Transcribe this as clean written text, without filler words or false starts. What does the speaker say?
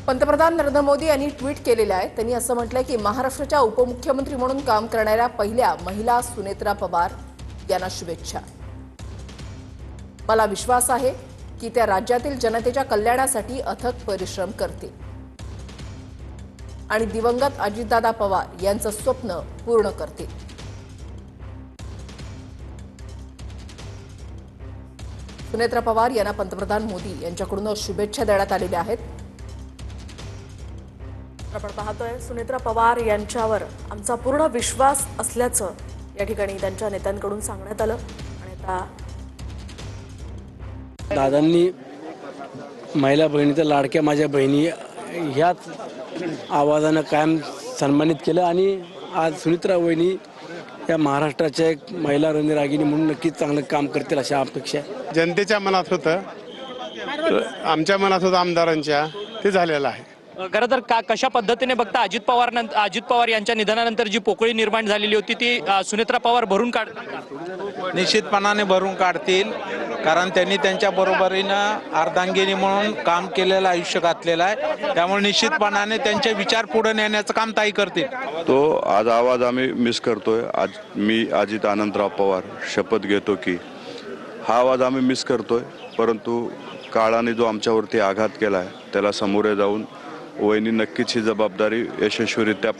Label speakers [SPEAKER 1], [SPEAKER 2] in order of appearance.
[SPEAKER 1] पंतप्रधान नरेंद्र मोदी यांनी ट्विट केलेलं आहे. त्यांनी असं म्हटलंय की महाराष्ट्राच्या उपमुख्यमंत्री म्हणून काम करणाऱ्या पहिल्या महिला सुनेत्रा पवार यांना शुभेच्छा. मला विश्वास आहे की त्या राज्यातील जनतेच्या कल्याणासाठी अथक परिश्रम करतील आणि दिवंगत अजितदादा पवार यांचं स्वप्न पूर्ण करतील. सुनेत्रा पवार यांना पंतप्रधान मोदी यांच्याकडून शुभेच्छा देण्यात आलेल्या आहेत.
[SPEAKER 2] आपण पाहतोय सुनेत्रा पवार यांच्यावर आमचा पूर्ण विश्वास असल्याचं या ठिकाणी त्यांच्या नेत्यांकडून सांगण्यात आलं. आणि आता
[SPEAKER 3] दादांनी महिला बहिणीच्या लाडक्या माझ्या बहिणी ह्याच आवाजानं कायम सन्मानित केलं आणि आज सुनेत्रा वहिनी या महाराष्ट्राच्या एक महिला रणरागिणी म्हणून नक्कीच चांगलं काम करतील अशा अपेक्षा आहे.
[SPEAKER 4] जनतेच्या मनात होतं, आमच्या मनात होतं आमदारांच्या, ते झालेलं आहे.
[SPEAKER 5] खरं तर कशा पद्धतीने बघता अजित पवार यांच्या निधनानंतर जी पोकळी निर्माण झालेली होती ती सुनेत्रा पवार भरून काढतील?
[SPEAKER 6] निश्चितपणाने भरून काढतील, कारण त्यांनी त्यांच्या बरोबरीनं अर्धांगिनी म्हणून काम केलेलं आयुष्य घातलेलं आहे. त्यामुळे निश्चितपणाने त्यांचे विचार पुढे नेण्याचं काम ताई करतील.
[SPEAKER 7] तो आज आवाज आम्ही मिस करतोय. आज मी अजित आनंदराव पवार शपथ घेतो की हा आवाज आम्ही मिस करतोय, परंतु काळाने जो आमच्यावरती आघात केला आहे त्याला सामोरे जाऊन वहिनी नक्कीच ही जबाबदारी यशस्वीरित्या